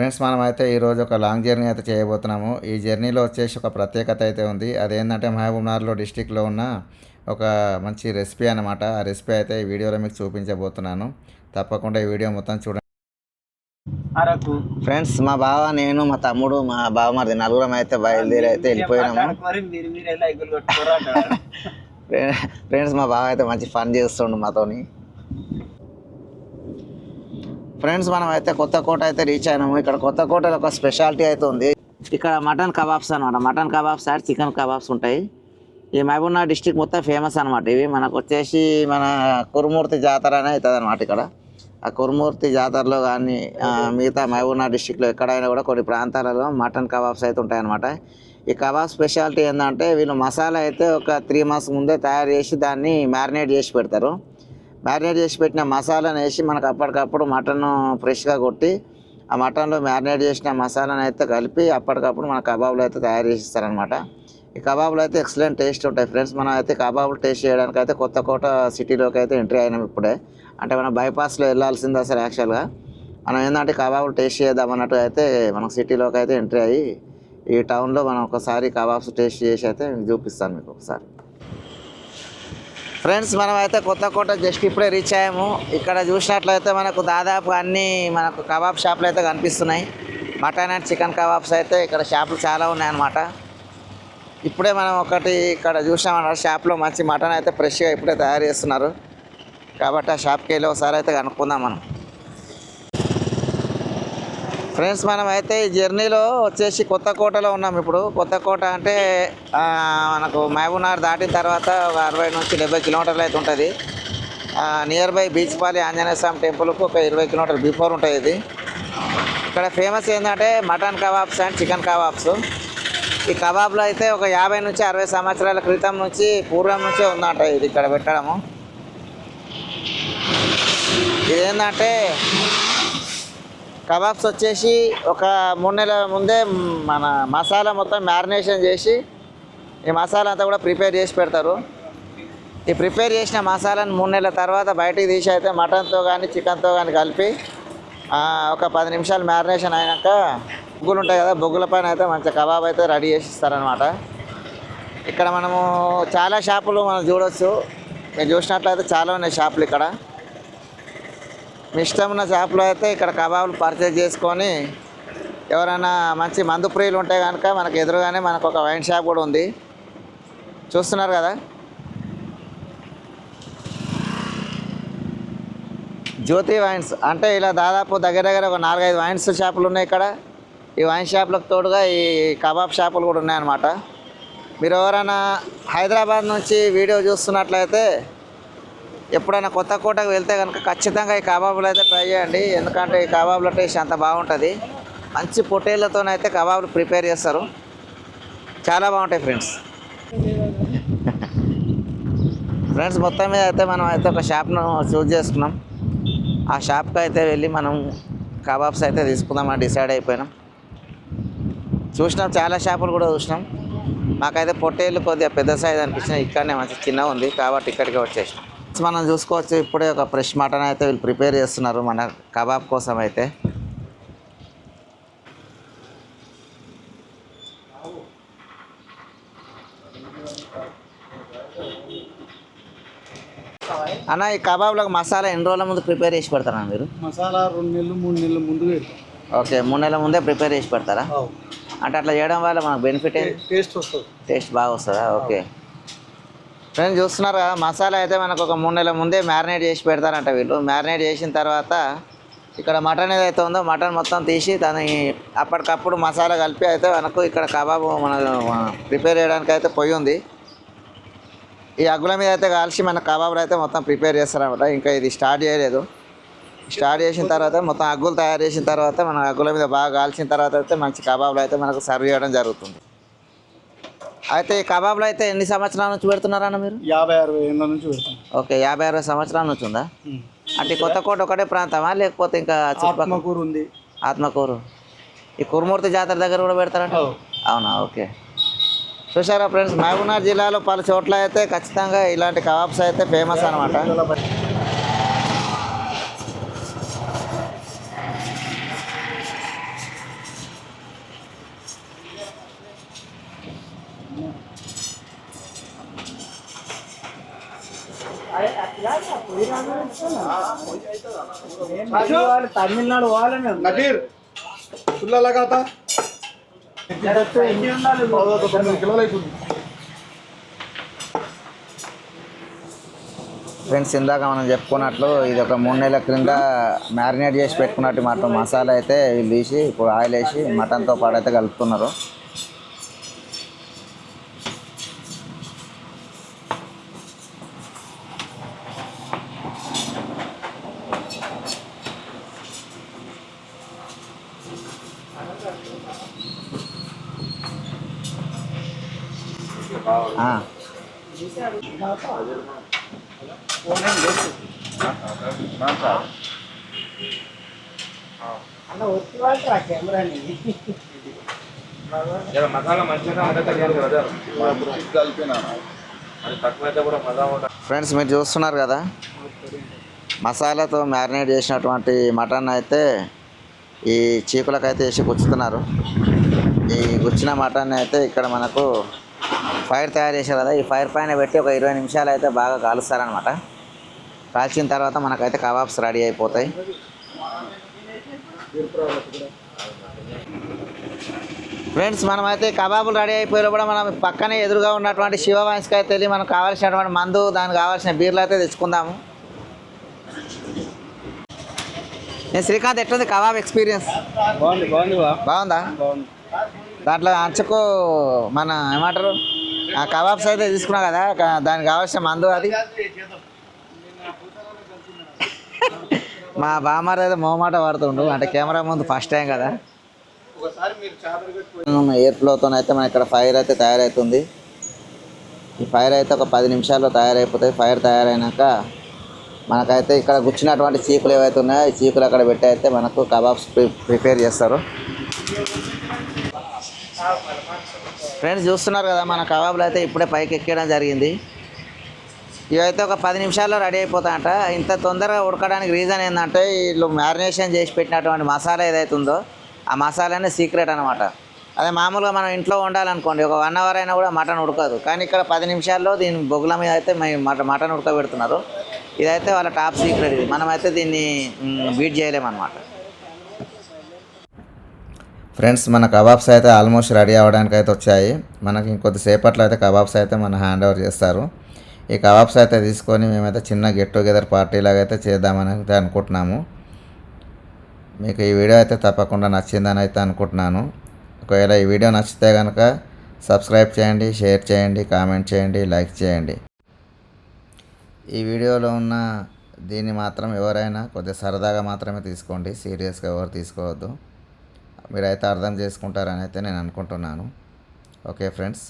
Friends మనమైతే ఈరోజు ఒక లాంగ్ జర్నీ అయితే చేయబోతున్నాము. ఈ జర్నీలో వచ్చేసి ఒక ప్రత్యేకత అయితే ఉంది. అదేంటంటే మహబూబ్నగర్లో డిస్టిక్లో ఉన్న ఒక మంచి రెసిపీ అనమాట. ఆ రెసిపీ అయితే ఈ వీడియోలో మీకు చూపించబోతున్నాను. తప్పకుండా ఈ వీడియో మొత్తం చూడండి. ఫ్రెండ్స్ మా బావ, నేను, మా తమ్ముడు, మా బావమరిది నలుగురం అయితే బయలుదేరి అయితే వెళ్ళిపోయినాము. ఫ్రెండ్స్ మా బావ అయితే మంచి ఫన్ చేస్తుండు మాతోని. ఫ్రెండ్స్ మనం అయితే కొత్తకోట అయితే రీచ్ అయినాము. ఇక్కడ కొత్తకోటలో ఒక స్పెషాలిటీ అయితే ఉంది. ఇక్కడ మటన్ కబాబ్స్ అనమాట. Mutton kebabs and chicken kebabs ఉంటాయి. ఈ మహబూబ్నగర్ డిస్టిక్ మొత్తం ఫేమస్ అనమాట. ఇవి మనకు వచ్చేసి మన కురుమూర్తి జాతర అనే అవుతుంది అనమాట. ఇక్కడ ఆ కురుమూర్తి జాతరలో కానీ మిగతా మహబూబ్నగర్ డిస్టిక్లో ఎక్కడైనా కూడా కొన్ని ప్రాంతాలలో మటన్ కబాబ్స్ అయితే ఉంటాయన్నమాట. ఈ కబాబ్ స్పెషాలిటీ ఏంటంటే వీళ్ళు మసాలా అయితే ఒక 3 months ముందే తయారు చేసి దాన్ని మ్యారినేట్ చేసి పెడతారు. మ్యారినేట్ చేసి పెట్టిన మసాలాను వేసి మనకు అప్పటికప్పుడు మటన్ ఫ్రెష్గా కొట్టి ఆ మటన్లో మ్యారినేట్ చేసిన మసాలాను అయితే కలిపి అప్పటికప్పుడు మన కబాబులు అయితే తయారు చేసి ఇస్తారనమాట. ఈ కబాబులు అయితే ఎక్సలెంట్ టేస్ట్ ఉంటాయి ఫ్రెండ్స్. మనం అయితే కబాబులు టేస్ట్ చేయడానికి అయితే కొత్తకోట సిటీలోకి అయితే ఎంట్రీ అయినాం ఇప్పుడే. అంటే మనం బైపాస్లో వెళ్ళాల్సింది అసలు యాక్చువల్గా. మనం ఏంటంటే కబాబులు టేస్ట్ చేద్దాం అన్నట్టు అయితే మనం సిటీలోకి అయితే ఎంట్రీ అయ్యి ఈ టౌన్లో మనం ఒకసారి కబాబ్స్ టేస్ట్ చేసి అయితే చూపిస్తాను మీకు ఒకసారి. ఫ్రెండ్స్ మనం అయితే కొత్తకోట జస్ట్ ఇప్పుడే రీచ్ అయ్యాము. ఇక్కడ చూసినట్లయితే మనకు దాదాపు అన్నీ మనకు కబాబ్ షాపులు అయితే కనిపిస్తున్నాయి. మటన్ అండ్ చికెన్ కబాబ్స్ అయితే ఇక్కడ షాపులు చాలా ఉన్నాయన్నమాట. ఇప్పుడే మనం ఒకటి ఇక్కడ చూసామన్నమాట. షాప్లో మంచి మటన్ అయితే ఫ్రెష్గా ఇప్పుడే తయారు చేస్తున్నారు. కాబట్టి ఆ షాప్కి వెళ్ళి ఒకసారి అయితే కనుక్కుందాం మనం. ఫ్రెండ్స్ మనం అయితే ఈ జర్నీలో వచ్చేసి కొత్తకోటలో ఉన్నాం ఇప్పుడు. కొత్తకోట అంటే మనకు మహబూబ్నగర్ దాటిన తర్వాత ఒక 60 నుంచి 70 కిలోమీటర్లు అయితే ఉంటుంది. నియర్ బై బీచ్పాలి ఆంజనేయ స్వామి టెంపుల్కు ఒక 20 కిలోమీటర్లు బిఫోర్ ఉంటుంది ఇది. ఇక్కడ ఫేమస్ ఏంటంటే mutton kebabs and chicken kebabs. ఈ కబాబ్లో అయితే ఒక 50 నుంచి 60 సంవత్సరాల క్రితం నుంచి పూర్వం నుంచే ఉందంట ఇది ఇక్కడ పెట్టడము. ఇదేంటంటే కబాబ్స్ వచ్చేసి ఒక 3 నెలల ముందే మన మసాలా మొత్తం మ్యారినేషన్ చేసి ఈ మసాలా అంతా కూడా ప్రిపేర్ చేసి పెడతారు. ఈ ప్రిపేర్ చేసిన మసాలాను 3 నెలల తర్వాత బయటికి తీసి అయితే మటన్తో కానీ చికెన్తో కానీ కలిపి ఒక 10 నిమిషాలు మ్యారినేషన్ అయినాక బొగ్గులు ఉంటాయి కదా, బొగ్గుల పైన అయితే మంచిగా కబాబ్ అయితే రెడీ చేసి ఇస్తారనమాట. ఇక్కడ మనము చాలా షాపులు మనం చూడవచ్చు. మీరు చూసినట్లయితే చాలా ఉన్నాయి షాపులు ఇక్కడ. మీ ఇష్టం ఉన్న షాప్లో అయితే ఇక్కడ కబాబులు పర్చేజ్ చేసుకొని ఎవరైనా మంచి మందు ప్రియులు ఉంటే కనుక మనకు ఎదురుగానే మనకు ఒక వైన్ షాప్ కూడా ఉంది. చూస్తున్నారు కదా, జ్యోతి వైన్స్. అంటే ఇలా దాదాపు దగ్గర దగ్గర ఒక 4-5 వైన్స్ షాపులు ఉన్నాయి ఇక్కడ. ఈ వైన్ షాపులకు తోడుగా ఈ కబాబ్ షాపులు కూడా ఉన్నాయన్నమాట. మీరు ఎవరైనా హైదరాబాద్ నుంచి వీడియో చూస్తున్నట్లయితే ఎప్పుడైనా కొత్తకోటకు వెళ్తే కనుక ఖచ్చితంగా ఈ కబాబులు అయితే ట్రై చేయండి. ఎందుకంటే ఈ కబాబుల టేస్ట్ అంత బాగుంటుంది. మంచి పొట్టేళ్లతోనైతే కబాబులు ప్రిపేర్ చేస్తారు, చాలా బాగుంటాయి ఫ్రెండ్స్. ఫ్రెండ్స్ మొత్తం మీద అయితే మనం అయితే ఒక షాప్ను చూస్ చేసుకున్నాం. ఆ షాప్కి అయితే వెళ్ళి మనం కబాబ్స్ అయితే తీసుకుందామని డిసైడ్ అయిపోయినాం. చూసినాం, చాలా షాపులు కూడా చూసినాం. మాకైతే పొట్టేళ్ళు కొద్దిగా పెద్ద సైజ్ అనిపించినాయి. ఇక్కడనే మంచి చిన్నగా ఉంది కాబట్టి ఇక్కడికి వచ్చేసినాం. మనం చూసుకోవచ్చు ఇప్పుడే ఒక ఫ్రెష్ మటన్ అయితే వీళ్ళు ప్రిపేర్ చేస్తున్నారు మన కబాబ్ కోసం అయితే. అన్న ఈ కబాబ్లకు మసాలా ఎన్ని రోజుల ముందు ప్రిపేర్ చేసి పెడతారా మీరు? మసాలా 2 నెలలు 3 నెలల ముందు పెడతాం. ఓకే, 3 నెలల ముందే ప్రిపేర్ చేసి పెడతారా? అంటే అట్లా చేయడం వల్ల మనకు బెనిఫిట్ టేస్ట్ వస్తుంది, టేస్ట్ బాగా వస్తుందా? ఓకే ఫ్రెండ్స్ చూస్తున్నారు కదా, మసాలా అయితే మనకు ఒక 3 నెలల ముందే మ్యారినేట్ చేసి పెడతారంట వీళ్ళు. మ్యారినేట్ చేసిన తర్వాత ఇక్కడ మటన్ ఏదైతే ఉందో మటన్ మొత్తం తీసి దాన్ని అప్పటికప్పుడు మసాలా కలిపి అయితే మనకు ఇక్కడ కబాబు మన ప్రిపేర్ చేయడానికి అయితే పొయ్యి ఉంది. ఈ అగ్గుల మీద అయితే కాల్చి మన కబాబులు అయితే మొత్తం ప్రిపేర్ చేస్తారనమాట. ఇంకా ఇది స్టార్ట్ చేయలేదు. స్టార్ట్ చేసిన తర్వాత మొత్తం అగ్గులు తయారు చేసిన తర్వాత మన అగ్గుల మీద బాగా కాల్చిన తర్వాత అయితే మంచి కబాబులు అయితే మనకు సర్వ్ చేయడం జరుగుతుంది. అయితే ఈ కబాబ్లో అయితే ఎన్ని సంవత్సరాల నుంచి పెడుతున్నారన్న మీరు? 50-60 ఏళ్ళ నుంచి పెడతాం. ఓకే, 50-60 సంవత్సరాల నుంచి ఉందా? అంటే కొత్తకోట ఒకటే ప్రాంతమా లేకపోతే ఇంకా ఆత్మకూరు ఉంది? ఆత్మకూరు. ఈ కురుమూర్తి జాతర దగ్గర కూడా పెడతారంట? అవునా, ఓకే. చూసారా ఫ్రెండ్స్, మహబూబ్నగర్ జిల్లాలో పలు చోట్ల అయితే ఖచ్చితంగా ఇలాంటి కబాబ్స్ అయితే ఫేమస్ అనమాట. తమిళనాడు పోవాలి మేము. నకీర్ ఫుల్ లగాతా 9 కిలోలు అవుతుంది. ఫ్రెండ్స్, ఇందాక మనం చెప్పుకున్నట్లు ఇది ఒక 3 నెలల క్రింద మ్యారినేట్ చేసి పెట్టుకున్నట్టు మటన్ మసాలా అయితే వీళ్ళు తీసి ఇప్పుడు ఆయిల్ వేసి మటన్తో పాటు అయితే కలుపుతున్నారు. ఫ్రెండ్స్, మీరు చూస్తున్నారు కదా మసాలాతో మ్యారినేట్ చేసినటువంటి మటన్ అయితే ఈ చీకులకైతే వేసి గుచ్చుతున్నారు. ఈ గుచ్చిన మటన్ అయితే ఇక్కడ మనకు ఫైర్ తయారు చేశారు కదా, ఈ ఫైర్ పైన పెట్టి ఒక 20 నిమిషాలు అయితే బాగా కాలుస్తారనమాట. కాల్చిన తర్వాత మనకైతే కబాబ్స్ రెడీ అయిపోతాయి. ఫ్రెండ్స్, మనమైతే కబాబులు రెడీ అయిపోయిన కూడా మనం పక్కనే ఎదురుగా ఉన్నటువంటి శివవాయిస్కి అయితే వెళ్ళి మనకు కావాల్సినటువంటి మందు, దానికి కావాల్సిన బీర్లు అయితే తెచ్చుకుందాము. నేను శ్రీకాంత్, ఎట్లుంది కబాబ్ ఎక్స్పీరియన్స్? బాగుందా? దాంట్లో అంచుకు మన ఏమంటారు ఆ కబాబ్స్ అయితే తీసుకున్నా కదా, దానికి కావాల్సిన మందు అది మా బామ్మారు అయితే మోమాట పడుతుండు, అంటే కెమెరా ముందు ఫస్ట్ టైం కదా. ఎయిర్ ఫ్లోతో అయితే మన ఇక్కడ ఫైర్ అయితే తయారవుతుంది. ఈ ఫైర్ అయితే ఒక 10 నిమిషాల్లో తయారైపోతాయి. ఫైర్ తయారైనాక మనకైతే ఇక్కడ గుచ్చినటువంటి చీకులు ఏవైతే ఉన్నాయో ఈ చీకులు అక్కడ పెట్టి అయితే మనకు కబాబ్స్ ప్రిపేర్ చేస్తారు. ఫ్రెండ్స్, చూస్తున్నారు కదా మన కబాబులు అయితే ఇప్పుడే పైకి ఎక్కడం జరిగింది. ఇవైతే ఒక 10 నిమిషాల్లో రెడీ అయిపోతాయంట. ఇంత తొందరగా ఉడకడానికి రీజన్ ఏంటంటే వీళ్ళు మ్యారినేషన్ చేసి పెట్టినటువంటి మసాలా ఏదైతే ఉందో ఆ మసాలానే సీక్రెట్ అనమాట. అదే మామూలుగా మనం ఇంట్లో వండాలనుకోండి ఒక 1 అవర్ అయినా కూడా మటన్ ఉడకదు. కానీ ఇక్కడ 10 నిమిషాల్లో దీని బొగ్గుల మీద అయితే మటన్ ఉడకబెడుతున్నారు. ఇదైతే వాళ్ళ టాప్ సీక్రెట్. ఇది మనమైతే దీన్ని బీట్ చేయలేమన్నమాట. ఫ్రెండ్స్, మన కబాబ్స్ అయితే ఆల్మోస్ట్ రెడీ అవ్వడానికి అయితే వచ్చాయి. మనకి ఇంకొద్దిసేపట్లో అయితే కబాబ్స్ అయితే మన హ్యాండ్ ఓవర్ చేస్తారు. ఈ కబాబ్స్ అయితే తీసుకొని మేమైతే చిన్న గెట్ టుగెదర్ పార్టీ లాగా అయితే చేద్దామని అయితే అనుకుంటున్నాము. మీకు ఈ వీడియో అయితే తప్పకుండా నచ్చిందని అయితే అనుకుంటున్నాను. ఒకవేళ ఈ వీడియో నచ్చితే కనుక సబ్స్క్రైబ్ చేయండి, షేర్ చేయండి, కామెంట్ చేయండి, లైక్ చేయండి. ఈ వీడియోలో ఉన్న దీన్ని మాత్రం ఎవరైనా కొద్దిగా సరదాగా మాత్రమే తీసుకోండి, సీరియస్గా ఎవరు తీసుకోవద్దు. మీరైతే అర్థం చేసుకుంటారని అయితే నేను అనుకుంటున్నాను. Okay friends.